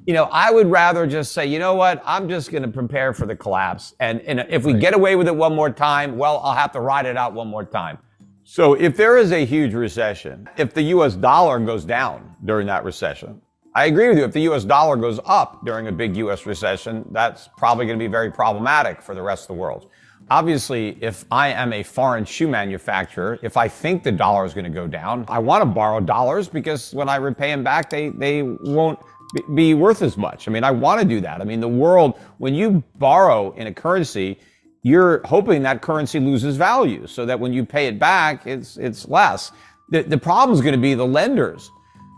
I would rather just say, you know what, I'm just going to prepare for the collapse. And if we get away with it one more time, well, I'll have to ride it out one more time. So if there is a huge recession, if the US dollar goes down during that recession, I agree with you. If the US dollar goes up during a big US recession, that's probably going to be very problematic for the rest of the world. Obviously, if I am a foreign shoe manufacturer, if I think the dollar is going to go down, I want to borrow dollars because when I repay them back, they won't be worth as much. I mean, I want to do that. I mean, the world, when you borrow in a currency, you're hoping that currency loses value so that when you pay it back, it's less. The problem is going to be the lenders.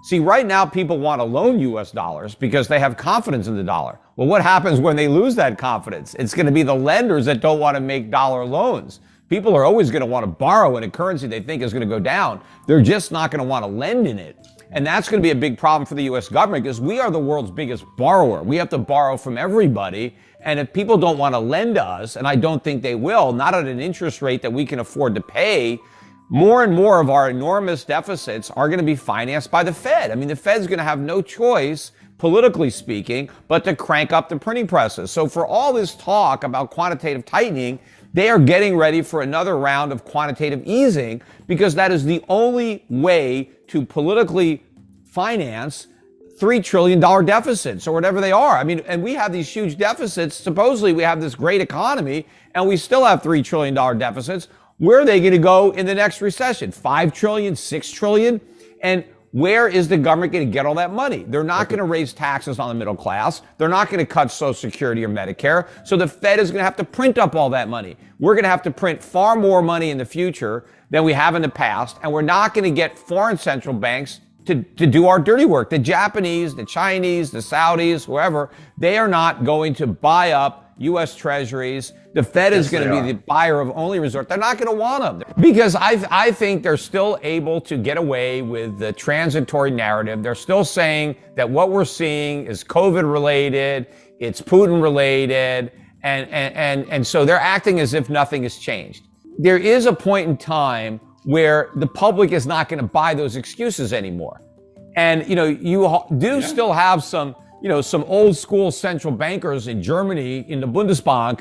See, right now, people want to loan US dollars because they have confidence in the dollar. Well, what happens when they lose that confidence? It's going to be the lenders that don't want to make dollar loans. People are always going to want to borrow in a currency they think is going to go down. They're just not going to want to lend in it. And that's going to be a big problem for the US government because we are the world's biggest borrower. We have to borrow from everybody. And if people don't want to lend to us, and I don't think they will, not at an interest rate that we can afford to pay, more and more of our enormous deficits are going to be financed by the Fed. I mean, the Fed's going to have no choice, politically speaking, but to crank up the printing presses. So for all this talk about quantitative tightening, they are getting ready for another round of quantitative easing because that is the only way to politically finance $3 trillion deficits or whatever they are. I mean, and we have these huge deficits. Supposedly we have this great economy and we still have $3 trillion deficits. Where are they going to go in the next recession? 5 trillion, 6 trillion? And where is the government going to get all that money? They're not going to raise taxes on the middle class. They're not going to cut Social Security or Medicare. So the Fed is going to have to print up all that money. We're going to have to print far more money in the future than we have in the past. And we're not going to get foreign central banks to do our dirty work. The Japanese, the Chinese, the Saudis, whoever, they are not going to buy up U.S. treasuries. The Fed is going to be the buyer of only resort. They're not going to want them because I think they're still able to get away with the transitory narrative. They're still saying that what we're seeing is COVID related, it's Putin related, and so they're acting as if nothing has changed. There is a point in time where the public is not going to buy those excuses anymore. And, you do still have some old school central bankers in Germany in the Bundesbank.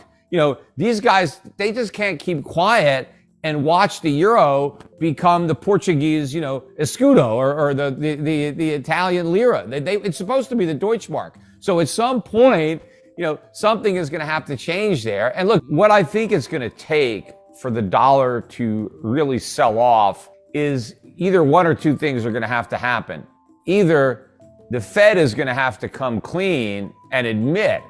These guys, they just can't keep quiet and watch the euro become the Portuguese, escudo or the Italian lira. It's supposed to be the Deutschmark. So at some point, something is going to have to change there. And look, what I think it's going to take for the dollar to really sell off is either one or two things are going to have to happen. Either the Fed is going to have to come clean and admit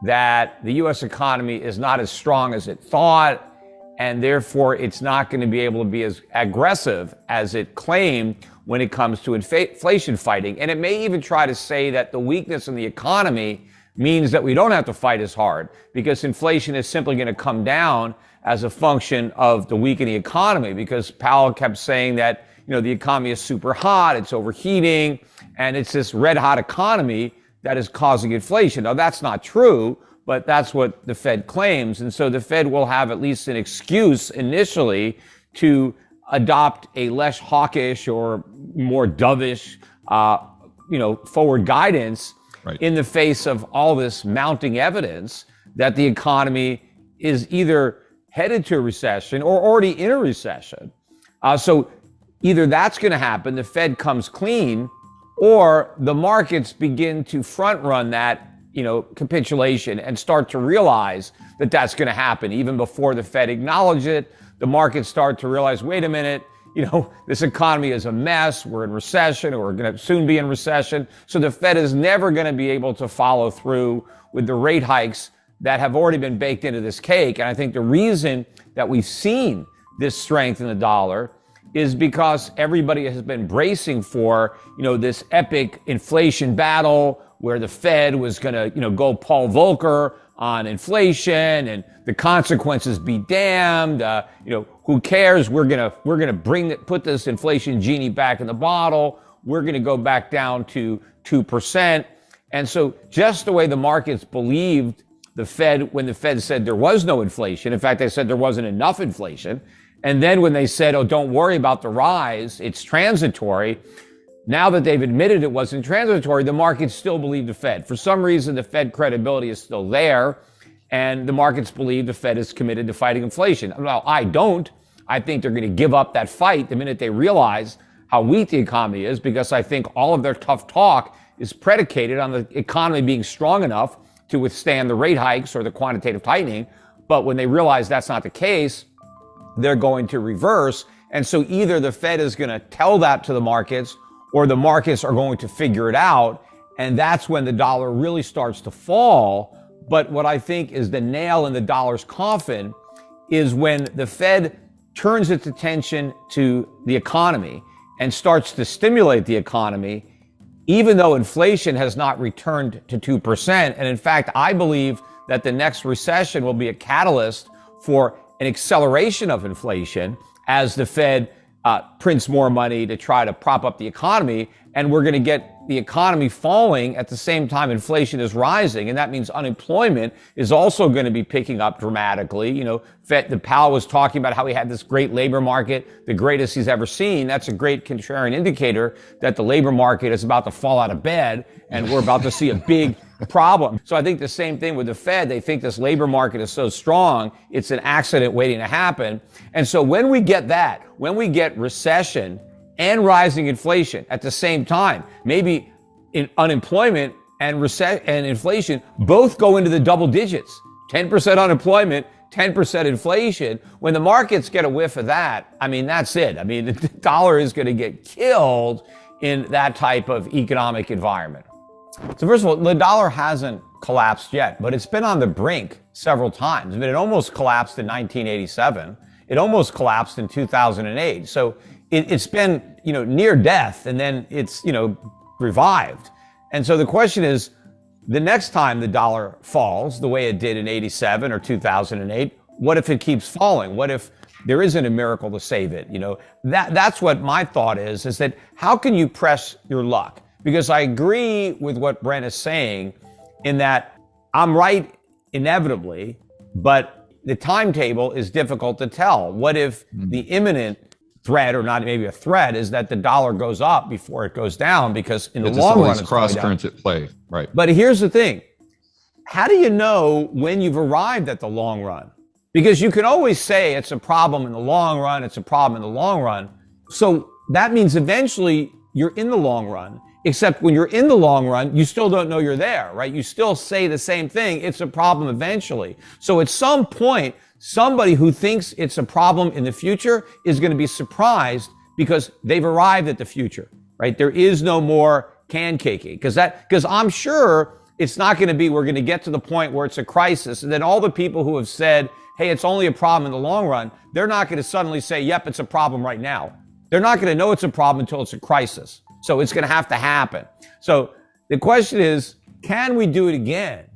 that the U.S. economy is not as strong as it thought, and therefore it's not going to be able to be as aggressive as it claimed when it comes to inflation fighting. And it may even try to say that the weakness in the economy means that we don't have to fight as hard because inflation is simply going to come down as a function of the weakening economy, because Powell kept saying that, the economy is super hot, it's overheating, and it's this red hot economy that is causing inflation. Now, that's not true, but that's what the Fed claims. And so the Fed will have at least an excuse initially to adopt a less hawkish or more dovish, forward guidance in the face of all this mounting evidence that the economy is either headed to a recession or already in a recession. So either that's going to happen, the Fed comes clean, or the markets begin to front run that, capitulation and start to realize that that's going to happen. Even before the Fed acknowledge it, the markets start to realize, wait a minute, this economy is a mess. We're in recession, or we're going to soon be in recession. So the Fed is never going to be able to follow through with the rate hikes that have already been baked into this cake. And I think the reason that we've seen this strength in the dollar is because everybody has been bracing for, this epic inflation battle where the Fed was going to, go Paul Volcker on inflation and the consequences be damned. Who cares? We're going to put this inflation genie back in the bottle. We're going to go back down to 2%. And so just the way the markets believed the Fed, when the Fed said there was no inflation, in fact, they said there wasn't enough inflation. And then when they said, oh, don't worry about the rise, it's transitory, Now that they've admitted it wasn't transitory, the markets still believe the Fed. For some reason, the Fed credibility is still there, and the markets believe the Fed is committed to fighting inflation. Well, I don't. I think they're going to give up that fight the minute they realize how weak the economy is, because I think all of their tough talk is predicated on the economy being strong enough to withstand the rate hikes or the quantitative tightening. But when they realize that's not the case, they're going to reverse. And so either the Fed is going to tell that to the markets, or the markets are going to figure it out. And that's when the dollar really starts to fall. But what I think is the nail in the dollar's coffin is when the Fed turns its attention to the economy and starts to stimulate the economy, even though inflation has not returned to 2%. And in fact, I believe that the next recession will be a catalyst for an acceleration of inflation as the Fed prints more money to try to prop up the economy. And we're going to get the economy falling at the same time inflation is rising. And that means unemployment is also going to be picking up dramatically. You know, the Powell was talking about how he had this great labor market, the greatest he's ever seen. That's a great contrarian indicator that the labor market is about to fall out of bed and we're about to see a big problem. So I think the same thing with the Fed. They think this labor market is so strong, it's an accident waiting to happen. And so when we get that, when we get recession and rising inflation at the same time, maybe unemployment and inflation both go into the double digits, 10% unemployment, 10% inflation. When the markets get a whiff of that, I mean, that's it. I mean, the dollar is going to get killed in that type of economic environment. So first of all, the dollar hasn't collapsed yet, but it's been on the brink several times. I mean, it almost collapsed in 1987. It almost collapsed in 2008. So it's been, near death, and then it's, revived. And so the question is, the next time the dollar falls the way it did in 87 or 2008, what if it keeps falling? What if there isn't a miracle to save it? That's what my thought is that how can you press your luck? Because I agree with what Brent is saying in that I'm right inevitably, but the timetable is difficult to tell. What if the imminent threat, or not maybe a threat, is that the dollar goes up before it goes down, because in the long run, it's cross currents at play, right? But here's the thing. How do you know when you've arrived at the long run? Because you can always say it's a problem in the long run, it's a problem in the long run. So that means eventually you're in the long run, except when you're in the long run, you still don't know you're there, right? You still say the same thing. It's a problem eventually. So at some point, somebody who thinks it's a problem in the future is going to be surprised because they've arrived at the future, right? There is no more can caking, because I'm sure it's not going to be, we're going to get to the point where it's a crisis. And then all the people who have said, hey, it's only a problem in the long run, they're not going to suddenly say, yep, it's a problem right now. They're not going to know it's a problem until it's a crisis. So it's going to have to happen. So the question is, can we do it again?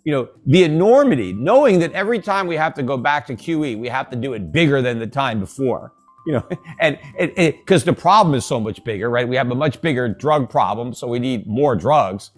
The enormity, knowing that every time we have to go back to QE, we have to do it bigger than the time before, and because the problem is so much bigger, right? We have a much bigger drug problem, so we need more drugs.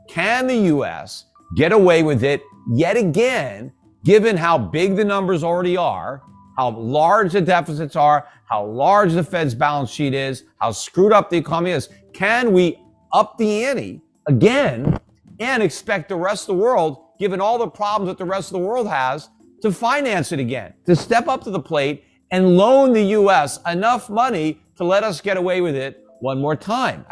Can the U.S. get away with it yet again, given how big the numbers already are, how large the deficits are, how large the Fed's balance sheet is, how screwed up the economy is? Can we up the ante again and expect the rest of the world, given all the problems that the rest of the world has, to finance it again, to step up to the plate and loan the U.S. enough money to let us get away with it one more time?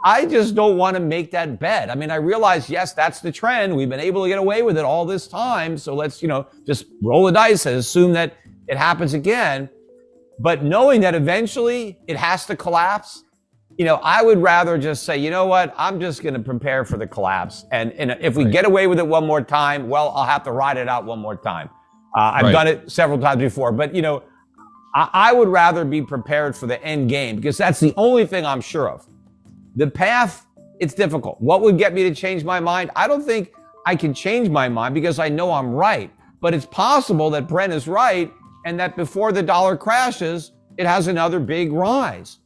I just don't want to make that bet. I realize, yes, that's the trend. We've been able to get away with it all this time. So let's, just roll the dice and assume that it happens again. But knowing that eventually it has to collapse, I would rather just say, you know what, I'm just going to prepare for the collapse. And if we get away with it one more time, well, I'll have to ride it out one more time. I've done it several times before. But, I would rather be prepared for the end game, because that's the only thing I'm sure of. The path, it's difficult. What would get me to change my mind? I don't think I can change my mind, because I know I'm right. But it's possible that Brent is right, and that before the dollar crashes, it has another big rise.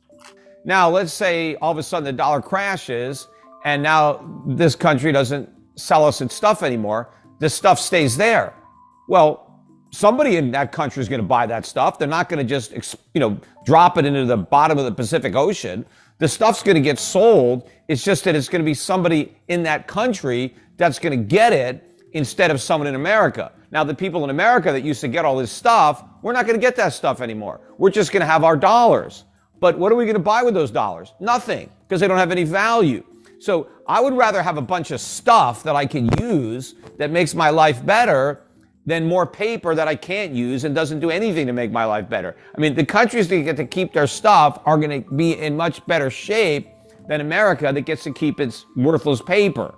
Now, let's say all of a sudden the dollar crashes and now this country doesn't sell us its stuff anymore. The stuff stays there. Well, somebody in that country is going to buy that stuff. They're not going to just, drop it into the bottom of the Pacific Ocean. The stuff's going to get sold. It's just that it's going to be somebody in that country that's going to get it instead of someone in America. Now, the people in America that used to get all this stuff, we're not going to get that stuff anymore. We're just going to have our dollars. But what are we going to buy with those dollars? Nothing, because they don't have any value. So I would rather have a bunch of stuff that I can use that makes my life better than more paper that I can't use and doesn't do anything to make my life better. I mean, the countries that get to keep their stuff are going to be in much better shape than America that gets to keep its worthless paper.